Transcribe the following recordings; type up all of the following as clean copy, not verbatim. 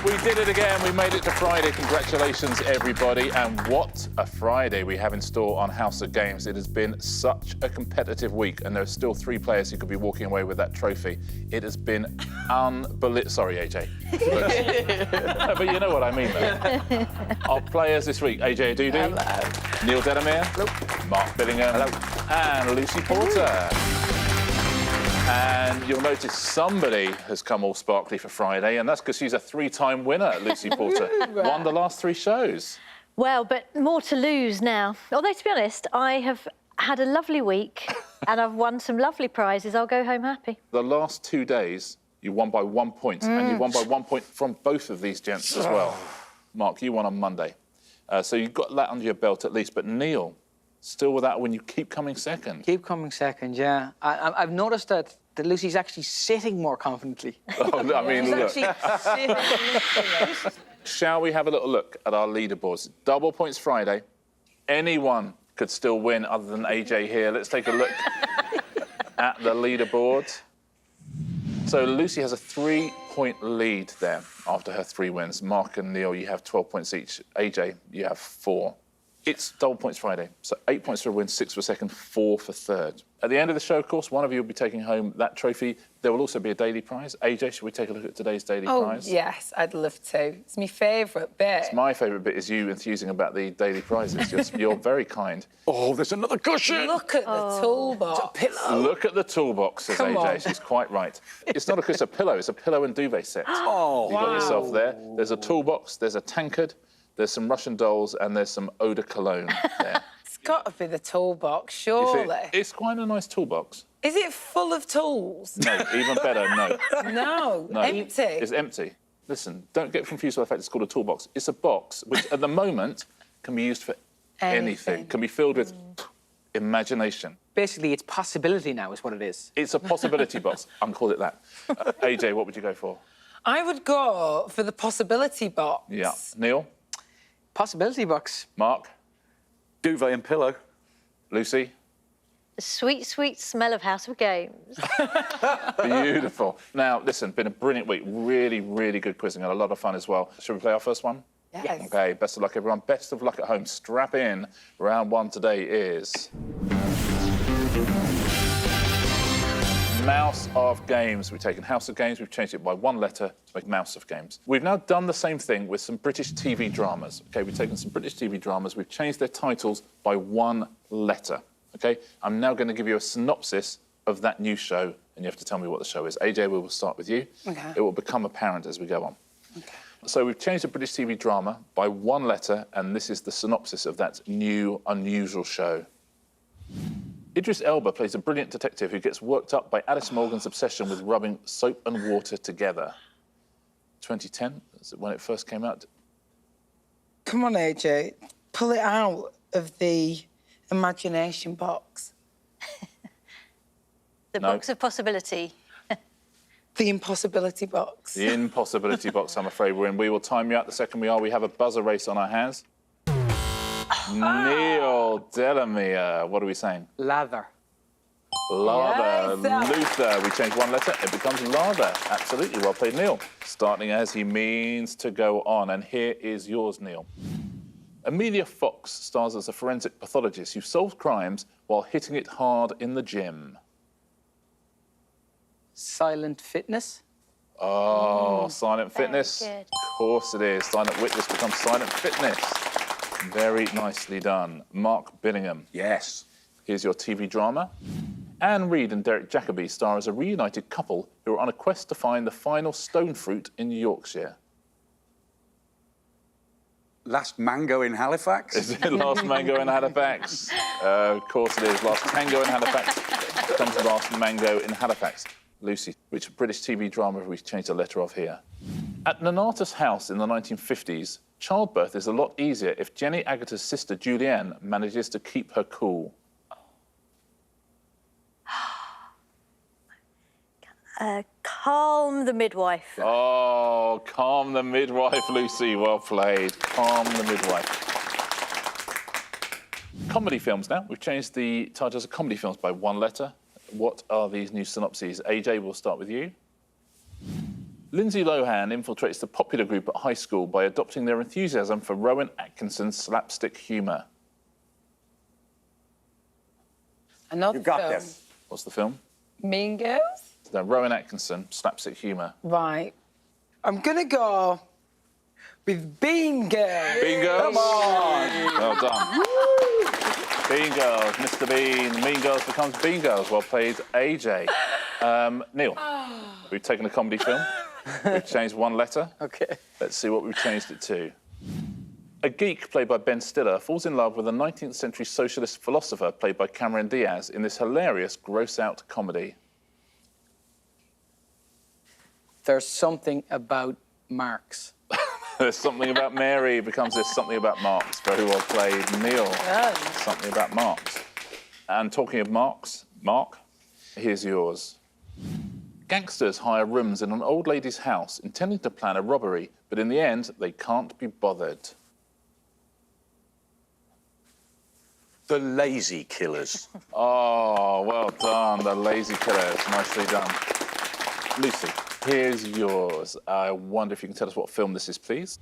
We did it again. We made it to Friday. Congratulations, everybody. And what a Friday we have in store on House of Games. It has been such a competitive week, and there are still 3 players who could be walking away with that trophy. It has been unbelievable. Sorry, AJ. No, but you know what I mean, though. Our players this week, AJ Odudu. Hello. Neil Delamere. Hello. Mark Billingham. Hello. And Lucy Porter. And you'll notice somebody has come all sparkly for Friday, and that's because she's a 3-time winner, Lucy Porter. Won the last 3 shows. Well, but more to lose now. Although, to be honest, I have had a lovely week and I've won some lovely prizes. I'll go home happy. The last 2 days, you won by 1 point, and you won by 1 point from both of these gents as well. Mark, you won on Monday. So you've got that under your belt at least, but Neil, still with that when you keep coming second. Keep coming second, yeah. I've noticed that Lucy's actually sitting more confidently. Oh, I mean, look. She's actually sitting. Shall we have a little look at our leaderboards? Double points Friday. Anyone could still win other than AJ here. Let's take a look at the leaderboard. So Lucy has a 3-point lead there after her 3 wins. Mark and Neil, you have 12 points each. AJ, you have 4. It's double points Friday, so 8 points for a win, 6 for second, 4 for third. At the end of the show, of course, one of you will be taking home that trophy. There will also be a daily prize. AJ, should we take a look at today's daily prize? Oh, yes, I'd love to. It's my favourite bit. It's my favourite bit is you enthusing about the daily prizes. You're very kind. Oh, there's another cushion! Look at the toolbox. Look at the toolbox, says Come AJ. on. She's quite right. It's not just a pillow, it's a pillow and duvet set. Oh, You've got yourself there. There's a toolbox, there's a tankard, there's some Russian dolls, and there's some eau de cologne there. It's got to be the toolbox, You surely. see, it's quite a nice toolbox. Is it full of tools? No, even better, no. No, empty. It's empty. Listen, don't get confused by the fact it's called a toolbox. It's a box which, at the moment, can be used for anything. Can be filled with imagination. Basically, it's possibility now is what it is. It's a possibility box. I'm call it that. AJ, what would you go for? I would go for the possibility box. Yeah. Neil? Possibility box. Mark? duvet and pillow. Lucy? The sweet, sweet smell of House of Games. Beautiful. Now, listen, been a brilliant week. Really, really good quizzing and a lot of fun as well. Should we play our first one? Yes. OK, best of luck, everyone. Best of luck at home. Strap in. Round 1 today is... Mouse of Games. We've taken House of Games, we've changed it by 1 letter to make Mouse of Games. We've now done the same thing with some British TV dramas. OK, we've taken some British TV dramas, we've changed their titles by 1 letter. OK, I'm now going to give you a synopsis of that new show, and you have to tell me what the show is. AJ, we will start with you. OK. It will become apparent as we go on. OK. So we've changed the British TV drama by 1 letter, and this is the synopsis of that new, unusual show. Idris Elba plays a brilliant detective who gets worked up by Alice Morgan's obsession with rubbing soap and water together. 2010, is when it first came out. Come on, AJ. Pull it out of the imagination box. The No. box of possibility. The impossibility box. The impossibility box, I'm afraid we're in. We will time you out the second we are. We have a buzzer race on our hands. Neil Delamere, what are we saying? Lather. Lather. Yes. Luther. We change 1 letter, it becomes lather. Absolutely, well played, Neil. Starting as he means to go on, and here is yours, Neil. Amelia Fox stars as a forensic pathologist who solves crimes while hitting it hard in the gym. Silent fitness. Oh, Silent Fitness. good. Of course it is. Silent Witness becomes Silent Fitness. Very nicely done. Mark Billingham. Yes. Here's your TV drama. Anne Reid and Derek Jacobi star as a reunited couple who are on a quest to find the final stone fruit in Yorkshire. Last Mango in Halifax. Is it Last Mango in Halifax? Of course it is. Last Tango in Halifax becomes Last Mango in Halifax. Lucy, which British TV drama have we changed the letter of here? At Nonata's house in the 1950s, childbirth is a lot easier if Jenny Agata's sister Julianne manages to keep her cool. Calm the midwife. Oh, Calm the Midwife, Lucy. Well played. Calm the Midwife. Comedy films now. We've changed the titles of comedy films by 1 letter. What are these new synopses? AJ, we'll start with you. Lindsay Lohan infiltrates the popular group at high school by adopting their enthusiasm for Rowan Atkinson's slapstick humour. Another You got film. this. What's the film? Mean Girls? The Rowan Atkinson, slapstick humour. Right. I'm going to go with Bean Girls. Bean Girls? Come on! Well done. Bean Girls, Mr. Bean. Mean Girls becomes Bean Girls. Well played, AJ. Neil, we've taken a comedy film. We've changed one letter. Okay. Let's see what we've changed it to. A geek, played by Ben Stiller, falls in love with a 19th century socialist philosopher, played by Cameron Diaz, in this hilarious gross-out comedy. There's something about Marx. There's something about Mary becomes There's something about Marx. Very well played, Neil. Something about Marx. And talking of Marx, Mark, here's yours. Gangsters hire rooms in an old lady's house, intending to plan a robbery, but in the end, they can't be bothered. The Lazy Killers. Oh, well done, the lazy killers. Nicely done. Lucy, here's yours. I wonder if you can tell us what film this is, please.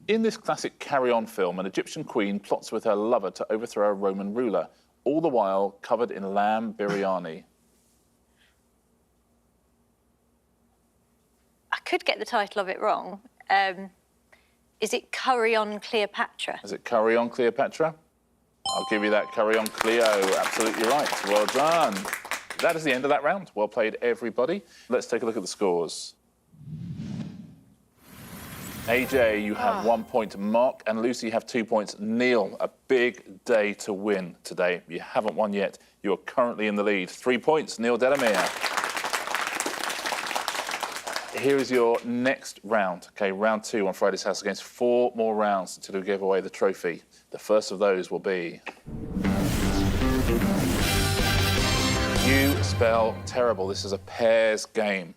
In this classic carry-on film, an Egyptian queen plots with her lover to overthrow a Roman ruler, all the while covered in lamb biryani. I could get the title of it wrong. Is it Curry on Cleopatra? Is it Curry on Cleopatra? I'll give you that, Curry on Cleo. Absolutely right. Well done. That is the end of that round. Well played, everybody. Let's take a look at the scores. AJ, you have 1 point. Mark and Lucy have 2 points. Neil, a big day to win today. You haven't won yet. You are currently in the lead. 3 points, Neil Delamere. Here is your next round. Okay, round 2 on Friday's House against 4 more rounds until we give away the trophy. The first of those will be... You spell terrible. This is a pairs game.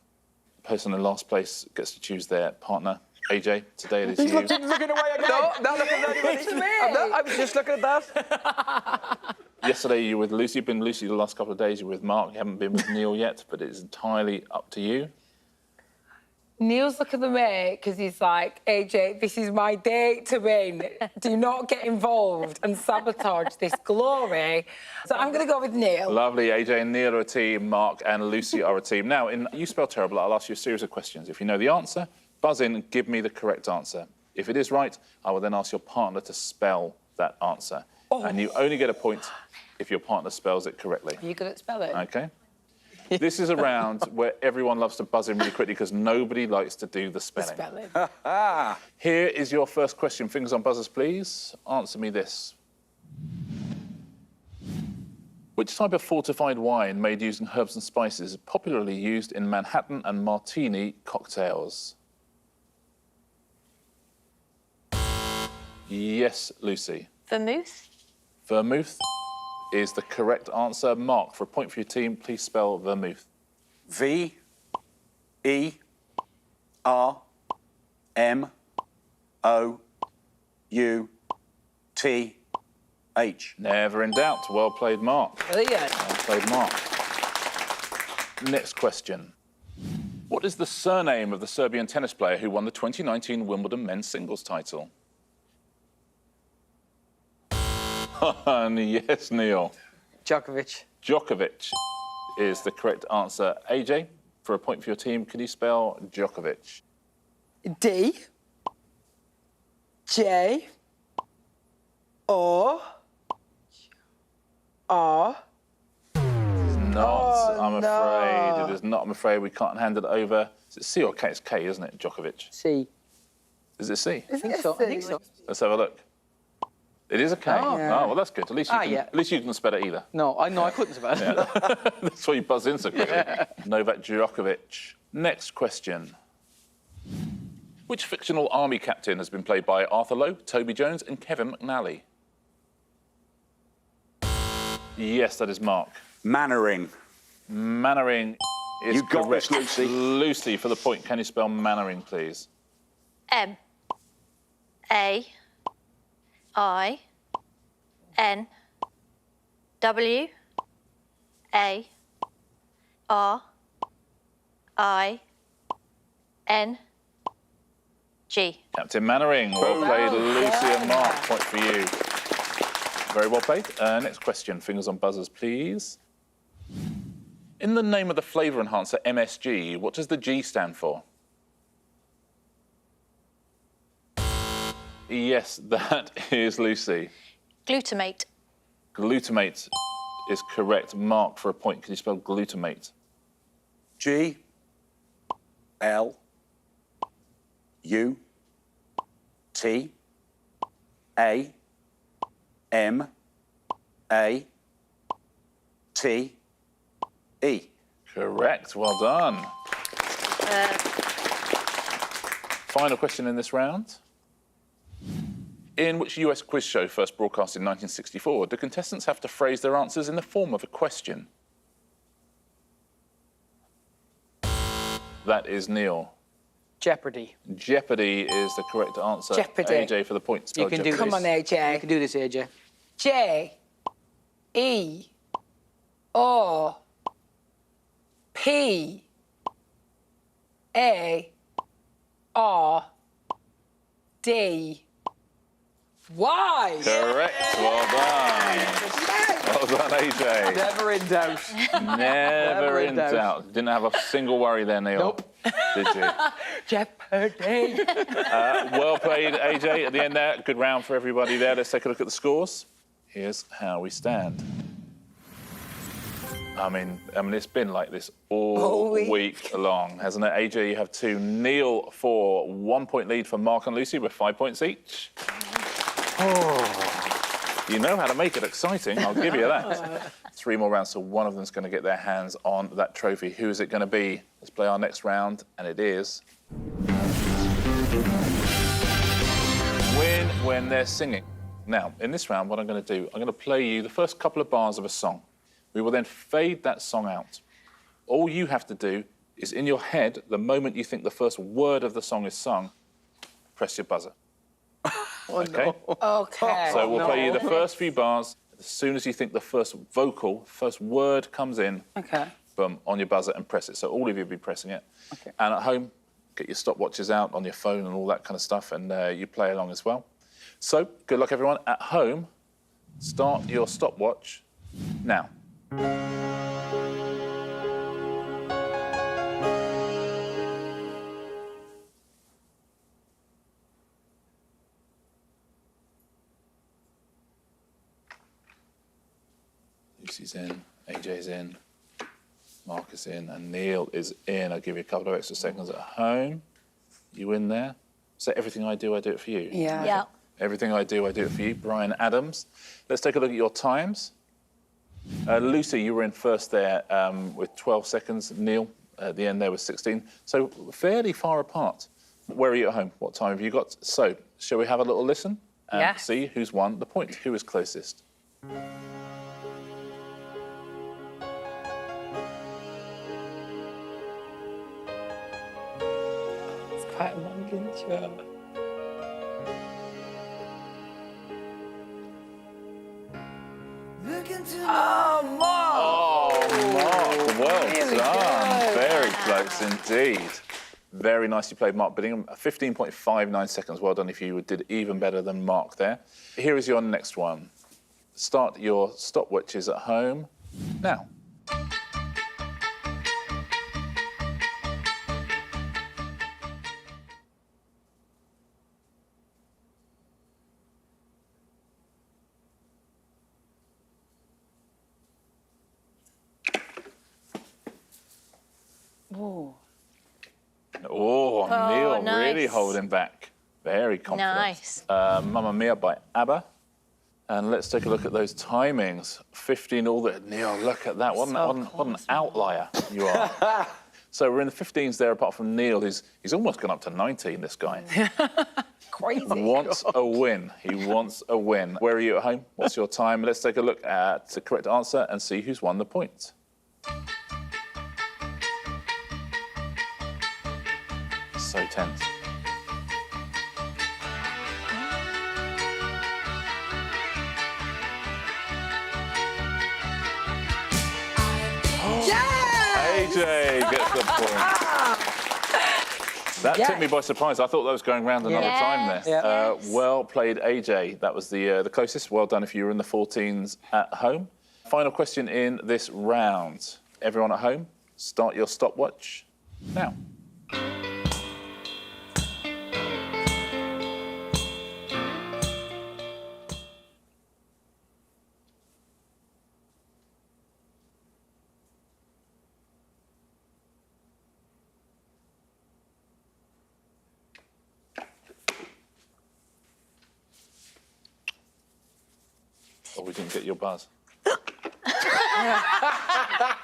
The person in last place gets to choose their partner. AJ, today it is you. Looking away again. No, not looking at anybody. I was just looking at that. Yesterday you were with Lucy. You've been Lucy the last couple of days. You're with Mark. You haven't been with Neil yet, but it's entirely up to you. Neil's looking at me because he's like, AJ, this is my day to win. Do not get involved and sabotage this glory. So I'm going to go with Neil. Lovely. AJ and Neil are a team. Mark and Lucy are a team. Now, in You Spell Terrible, I'll ask you a series of questions. If you know the answer, buzz in and give me the correct answer. If it is right, I will then ask your partner to spell that answer. Oh. And you only get a point if your partner spells it correctly. Are you good at spelling? OK? This is a round where everyone loves to buzz in really quickly because nobody likes to do the spelling. Here is your first question. Fingers on buzzers, please. Answer me this. Which type of fortified wine made using herbs and spices is popularly used in Manhattan and martini cocktails? Yes, Lucy. Vermouth? Vermouth is the correct answer. Mark, for a point for your team, please spell vermouth. V-E-R-M-O-U-T-H. Never in doubt. Well played, Mark. Brilliant. Well played, Mark. Next question. What is the surname of the Serbian tennis player who won the 2019 Wimbledon men's singles title? Yes, Neil. Djokovic. Djokovic is the correct answer. AJ, for a point for your team, can you spell Djokovic? D J O R. Not, I'm afraid. no. It is not, I'm afraid. We can't hand it over. Is it C or K? It's K, isn't it, Djokovic? C. Is it C? I think so. I think so. Let's have a look. It is a K. Oh, Oh, well, that's good. At least you can, yeah. at least you can spell it either. No, I couldn't spell it. Yeah. That's why you buzz in so quickly. Novak Djokovic. Next question. Which fictional army captain has been played by Arthur Lowe, Toby Jones and Kevin McNally? Yes, that is Mark. Mannering. Mannering is You got correct. this, Lucy. Lucy, for the point, can you spell Mannering, please? N, G. Captain Mannering, well played, Lucy and Mark, point for you. Very well played. Next question, fingers on buzzers, please. In the name of the flavour enhancer MSG, what does the G stand for? Yes, that is Lucy. Glutamate. Glutamate is correct. Mark, for a point, can you spell glutamate? G L U T A M A T E. Correct, well done. Final question in this round. In which US quiz show first broadcast in 1964, do contestants have to phrase their answers in the form of a question? That is Neil. Jeopardy. Jeopardy is the correct answer. Jeopardy. AJ for the point. Spell You can do Jeopardy. this. Come on, AJ. You can do this, AJ. J E O P A R D Y. Correct. Well done. Well done, AJ. Never in doubt. Never in in doubt. doubt. Didn't have a single worry there, Neil. Nope. Did you? Jeopardy. Well played, AJ. At the end there, good round for everybody there. Let's take a look at the scores. Here's how we stand. I mean, it's been like this all week long, hasn't it? AJ, you have 2. Neil, 4. 1 point lead for Mark and Lucy with 5 points each. Oh. You know how to make it exciting, I'll give you that. 3 more rounds, so one of them's going to get their hands on that trophy. Who is it going to be? Let's play our next round, and it is... Win when they're singing. Now, in this round, what I'm going to do, I'm going to play you the first couple of bars of a song. We will then fade that song out. All you have to do is, in your head, the moment you think the first word of the song is sung, press your buzzer. Okay? Okay. So we'll play you the first few bars. As soon as you think the first vocal, first word comes in, Okay. boom, on your buzzer and press it. So all of you will be pressing it. Okay. And at home, get your stopwatches out on your phone and all that kind of stuff, and you play along as well. So, good luck, everyone. At home, start your stopwatch now. Lucy's in, AJ's in, Mark is in, and Neil is in. I'll give you a couple of extra seconds at home. You in there? So everything I do it for you? Yeah. Yeah. Everything I do it for you. Brian Adams. Let's take a look at your times. Lucy, you were in first there with 12 seconds. Neil, at the end there was 16. So fairly far apart. Where are you at home? What time have you got? So, shall we have a little listen and Yes. see who's won the point? Who is closest? It's quite a long intro. Oh, Mark! Oh, Mark, well Really done. good. Very close indeed. Very nicely played, Mark Billingham. 15.59 seconds. Well done if you did even better than Mark there. Here is your next one. Start your stopwatches at home now. Oh. Oh, Neil nice. really holding back. Very confident. Nice. Mamma Mia by ABBA. And let's take a look at those timings. 15 all there. Neil, look at that. What an outlier you are. So we're in the 15s there, apart from Neil. He's almost gone up to 19, this guy. Crazy. Wants a win. He wants a win. Where are you at home? What's your time? Let's take a look at the correct answer and see who's won the point. So tense. AJ gets the point. That took me by surprise. I thought that was going round another time there. Yes. Well played, AJ. That was the closest. Well done if you were in the 14s at home. Final question in this round. Everyone at home, start your stopwatch now. Oh, we didn't get your buzz.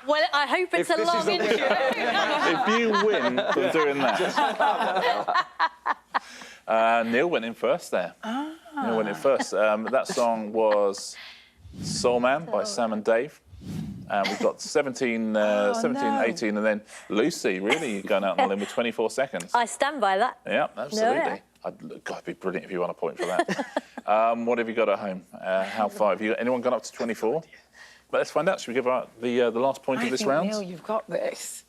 Well, I hope it's a long intro. If you win from doing that. Neil went in first there. Neil went in first. That song was Soul Man by Sam and Dave. And we've got 17, 18, and then Lucy, really going out on the limb with 24 seconds. I stand by that. Yeah, absolutely. Yeah. God, it'd be brilliant if you won a point for that. What have you got at home? How far? Have you anyone gone up to 24? But let's find out. Should we give out the last point of this round? Neil, you've got this.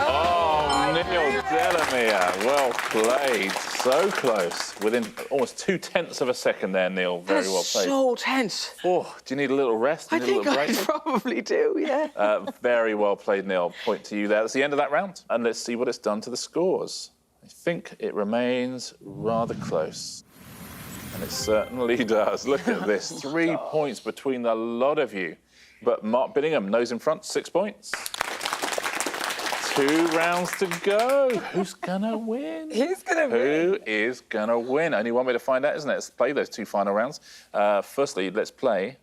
Oh, Neil Delamere. Well played. So close. Within almost 0.2 of a second there, Neil. Very well played. So tense. Oh, do you need a little rest? Do I you need a think little I break? probably do, yeah. Very well played, Neil. Point to you there. That's the end of that round. And let's see what it's done to the scores. I think it remains rather close. And it certainly does. Look at this. 3 points between the lot of you. But Mark Billingham, nose in front, 6 points. 2 rounds to go. Who's gonna win? Who's gonna win? Who is gonna win? Only one way to find out, isn't it? Let's play those 2 final rounds. Firstly, let's play.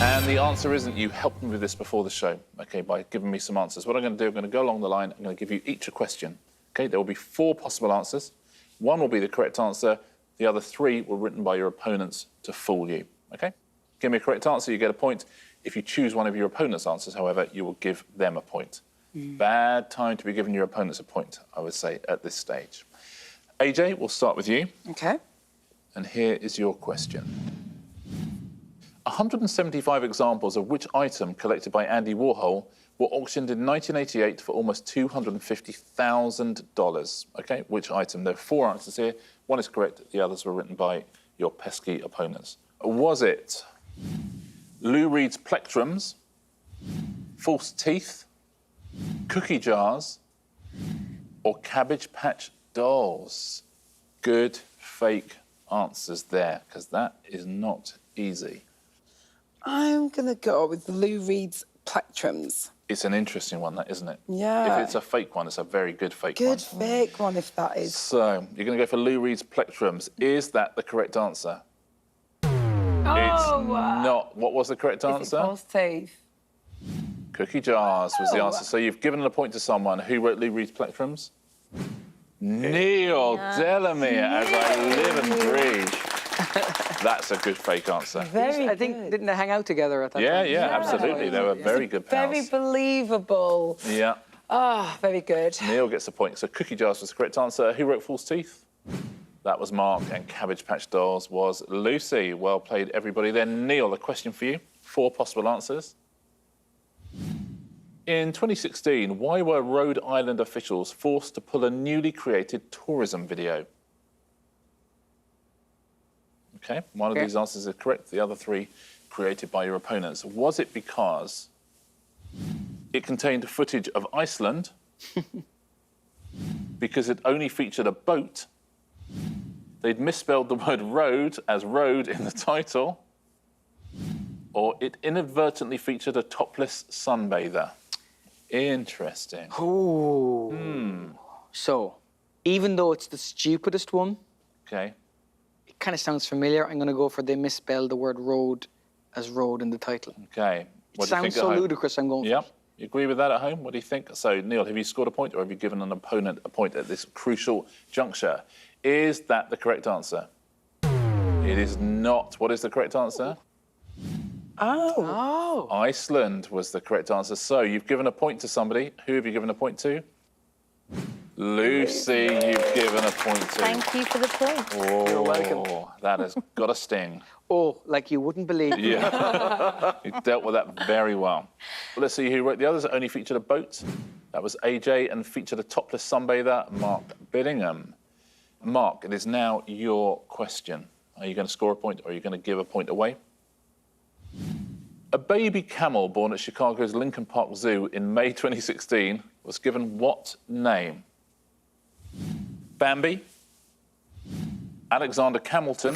And the answer isn't you helped me with this before the show, okay, by giving me some answers. What I'm going to do, I'm going to go along the line. I'm going to give you each a question, okay? There will be 4 possible answers. 1 will be the correct answer. The other 3 were written by your opponents to fool you, okay? Give me a correct answer, you get a point. If you choose one of your opponent's answers, however, you will give them a point. Bad time to be giving your opponents a point, I would say, at this stage. AJ, we'll start with you. Okay. And here is your question. 175 examples of which item collected by Andy Warhol were auctioned in 1988 for almost $250,000. Okay, which item? There are 4 answers here. 1 is correct, the others were written by your pesky opponents. Was it Lou Reed's plectrums, false teeth, cookie jars, or Cabbage Patch Dolls? Good fake answers there, because that is not easy. I'm going to go with Lou Reed's plectrums. It's an interesting one, that, isn't it? Yeah. If it's a fake one, it's a very good fake one. Good fake one, if that is. So, you're going to go for Lou Reed's plectrums. Is that the correct answer? Oh, It's not. What was the correct Is it answer? false teeth? Cookie jars was the answer. So you've given a point to someone. Who wrote Lou Reed's plectrums? Neil Delamere, as I live and breathe. That's a good fake answer. Very I think, didn't they hang out together at that Yeah, time? yeah, absolutely. They were very good pals. Very believable. Yeah. Ah, very good. Neil gets a point. So cookie jars was the correct answer. Who wrote false teeth? That was Mark, and Cabbage Patch Dolls was Lucy. Well played, everybody. Then, Neil, a question for you. 4 possible answers. In 2016, why were Rhode Island officials forced to pull a newly created tourism video? Okay, one of these answers is correct. The other 3 created by your opponents. Was it because it contained footage of Iceland, because it only featured a boat, they'd misspelled the word road as road in the title, or it inadvertently featured a topless sunbather? Interesting. Ooh. So, even though it's the stupidest one, Okay. it kind of sounds familiar. I'm going to go for they misspelled the word road as road in the title. Okay. What do you think Sounds so at home? ludicrous, I'm going for Yep. it. You agree with that at home? What do you think? So, Neil, have you scored a point, or have you given an opponent a point at this crucial juncture? Is that the correct answer? It is not. What is the correct answer? Oh. Iceland was the correct answer. So you've given a point to somebody. Who have you given a point to? Lucy, you've given a point to. Thank you for the point. Oh, You're welcome. That has got a sting. Oh, like you wouldn't believe. Yeah. You dealt with that very well. Let's see who wrote the others. It only featured a boat. That was AJ, and featured a topless sunbather, Mark Billingham. Mark, it is now your question. Are you going to score a point, or are you going to give a point away? A baby camel born at Chicago's Lincoln Park Zoo in May 2016 was given what name? Bambi, Alexander Hamilton,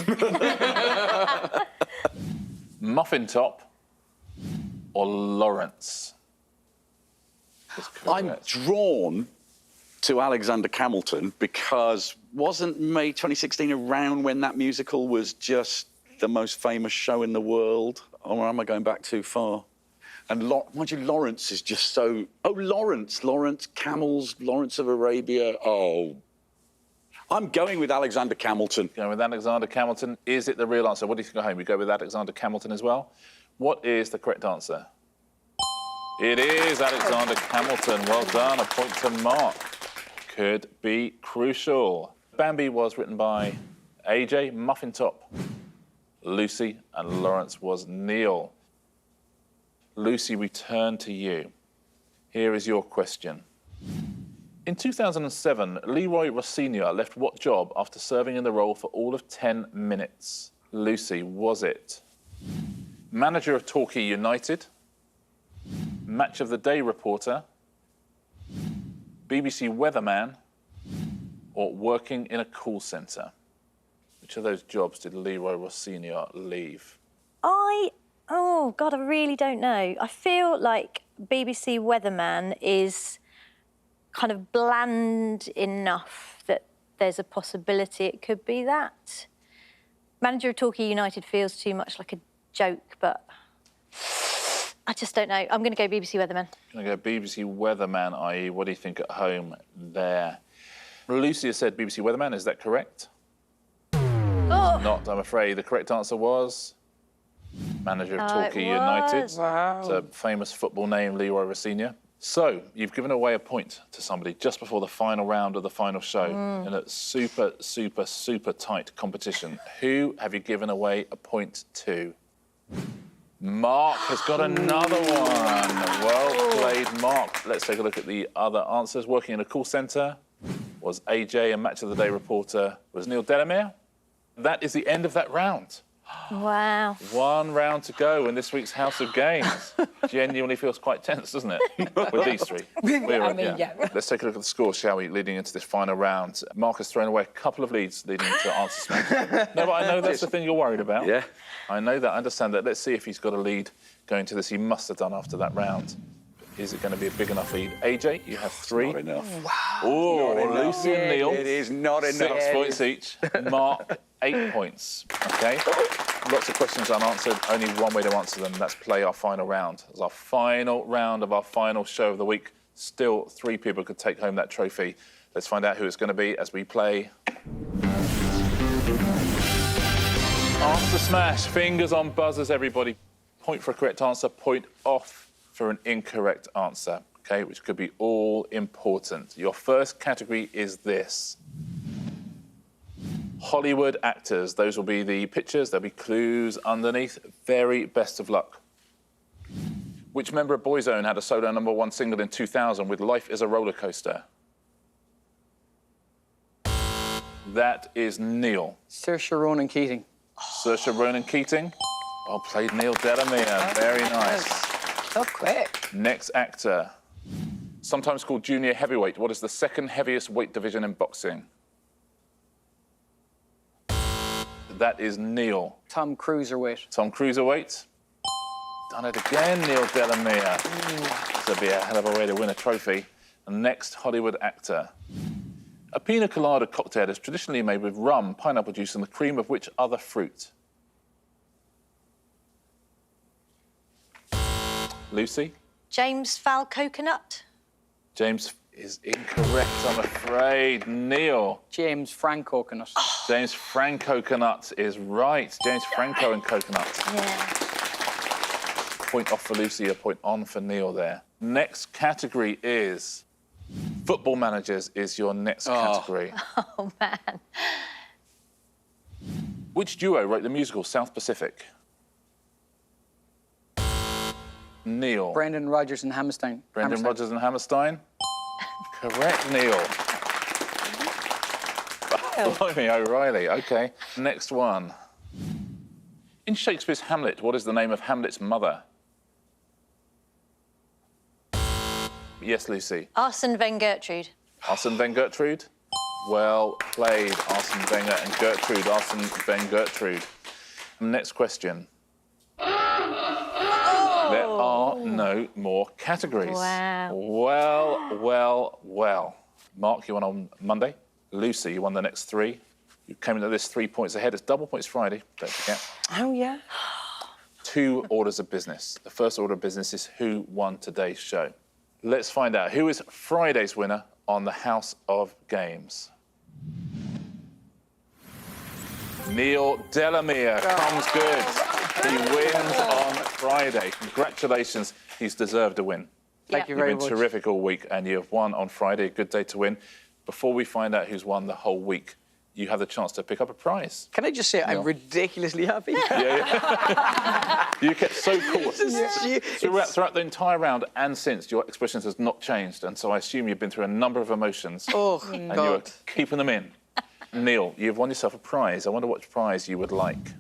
Muffin Top, or Lawrence? I'm drawn to Alexander Hamilton because wasn't May 2016 around when that musical was just the most famous show in the world? Or am I going back too far? And mind you, Lawrence is just so... Oh, Lawrence, camels, Lawrence of Arabia. Oh. I'm going with Alexander Hamilton. Going with Alexander Hamilton. Is it the real answer? What do you think at home? We go with Alexander Hamilton as well. What is the correct answer? It is Alexander Hamilton. Well done. A point to Mark. Could be crucial. Bambi was written by AJ, Muffin Top, Lucy, and Lawrence was Neil. Lucy, we turn to you. Here is your question. In 2007, Leroy Rossignol left what job after serving in the role for all of 10 minutes? Lucy, was it manager of Torquay United, Match of the Day reporter, BBC weatherman, or working in a call centre? Which of those jobs did Leroy Rossignol leave? Oh, God, I really don't know. I feel like BBC weatherman is kind of bland enough that there's a possibility it could be that. Manager of Torquay United feels too much like a joke, but I just don't know. I'm going to go BBC weatherman. I'm going to go BBC weatherman, i.e. what do you think at home there? Lucy has said BBC weatherman. Is that correct? Oh. Not, I'm afraid. The correct answer was manager of Torquay United. Wow. It's a famous football name, Leroy Rossignol. So, you've given away a point to somebody just before the final round of the final show in a super, super, super tight competition. Who have you given away a point to? Mark has got another one. Well played, Mark. Let's take a look at the other answers. Working in a call centre was AJ, and Match of the Day reporter was Neil Delamere. That is the end of that round. Wow. One round to go in this week's House of Games. Genuinely feels quite tense, doesn't it? With these three. Yeah. Let's take a look at the scores, shall we, leading into this final round. Mark has thrown away a couple of leads leading into Answer Smash. No, but I know that's the thing you're worried about. Yeah. I know that, I understand that. Let's see if he's got a lead going to this. He must have done after that round. Is it going to be a big enough lead? AJ, you have 3. Not enough. Wow. Oh, Lucy and Neil. It is not enough. 6 points each. Mark, 8 points. OK? Lots of questions unanswered. Only one way to answer them. That's play our final round. It's our final round of our final show of the week. Still 3 people could take home that trophy. Let's find out who it's going to be as we play Answer Smash. Fingers on buzzers, everybody. Point for a correct answer, point off for an incorrect answer, OK, which could be all important. Your first category is this. Hollywood actors. Those will be the pictures. There'll be clues underneath. Very best of luck. Which member of Boyzone had a solo #1 single in 2000 with Life is a Roller Coaster? That is Neil. Saoirse Ronan Keating. Saoirse Ronan Keating. Well played, Neil Delamere. Very nice. So quick. Next actor. Sometimes called junior heavyweight. What is the second heaviest weight division in boxing? That is Neil. Tom Cruiserweight. Tom Cruiserweight. Done it again, Neil Delamere. This would be a hell of a way to win a trophy. And next Hollywood actor. A pina colada cocktail is traditionally made with rum, pineapple juice, and the cream of which other fruit? Lucy? James Fowl Coconut. James is incorrect, I'm afraid. Neil? James Franco Coconut. James Franco Coconut is right. James Franco and Coconut. Yeah. point off for Lucy, a point on for Neil there. Next category is football managers is your next category. Oh, man. Which duo wrote the musical South Pacific? Neil. Brendan Rodgers and Hammerstein. Brendan Rodgers and Hammerstein. Correct, Neil. Blimey, O'Reilly. OK, next one. In Shakespeare's Hamlet, what is the name of Hamlet's mother? Yes, Lucy. Arsene Van Gertrude. Arsene Van Gertrude. Well played, Arsene Wenger and Gertrude. Arsene Van Gertrude. Next question. There are no more categories. Wow. Well. Mark, you won on Monday. Lucy, you won the next 3. You came into this 3 points ahead. It's double points Friday, don't forget. Oh, yeah. 2 orders of business. The first order of business is who won today's show. Let's find out who is Friday's winner on the House of Games. Neil Delamere comes good. He wins on Friday. Congratulations. He's deserved a win. Thank you very You've much. been terrific all week, and you have won on Friday. A good day to win. Before we find out who's won the whole week, you have the chance to pick up a prize. Can I just say I'm ridiculously happy? Yeah. You kept so cool. Throughout the entire round and since, your expressions has not changed, and so I assume you've been through a number of emotions. Oh, and God. you're keeping them in. Neil, you've won yourself a prize. I wonder what prize you would like.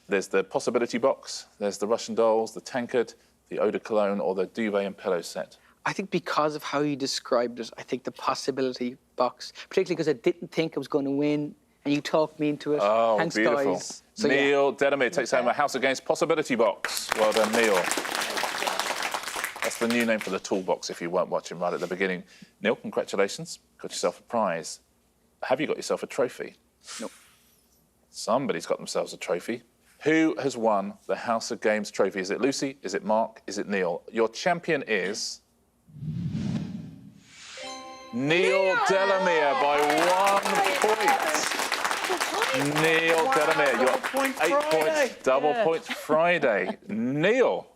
There's the possibility box, there's the Russian dolls, the tankard, the eau de cologne, or the duvet and pillow set. I think because of how you described it, I think the possibility box, particularly because I didn't think I was going to win, and you talked me into it. Oh, Thanks, beautiful. guys. So, Neil Delamere takes home a House of Games possibility box. Well done, Neil. That's the new name for the toolbox if you weren't watching right at the beginning. Neil, congratulations. Got yourself a prize. Have you got yourself a trophy? No. Somebody's got themselves a trophy. Who has won the House of Games trophy? Is it Lucy? Is it Mark? Is it Neil? Your champion is Neil Delamere by 1 point. Neil Delamere, you're 8 points, double points Friday. Neil,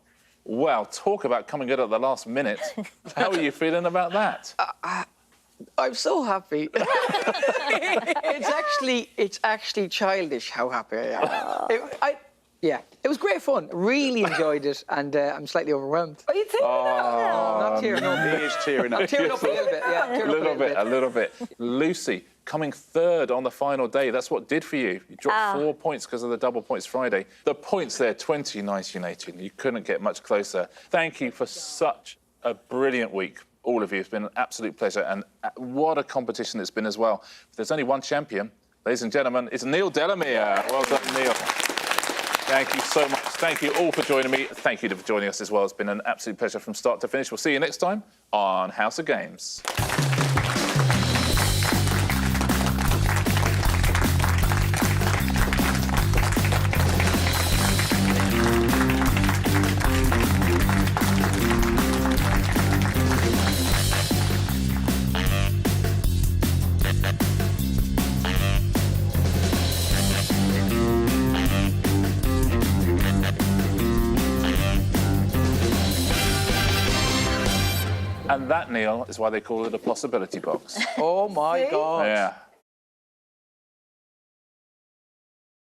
well, talk about coming good at the last minute. How are you feeling about that? I'm so happy. it's actually childish how happy I am. It was great fun. Really enjoyed it, and I'm slightly overwhelmed. Are you tearing up? Not tearing up. He is tearing up. I'm tearing up a little bit. Yeah, tearing up A little bit. Lucy, coming third on the final day. That's what did for you. You dropped 4 points because of the double points Friday. The points there, 20, 19, 18. You couldn't get much closer. Thank you for such a brilliant week. All of you. It's been an absolute pleasure, and what a competition it's been as well. There's only one champion, ladies and gentlemen. It's Neil Delamere. Well done, Neil. Thank you so much. Thank you all for joining me. Thank you for joining us as well. It's been an absolute pleasure from start to finish. We'll see you next time on House of Games. And that, Neil, is why they call it a possibility box. Oh, my God. Yeah.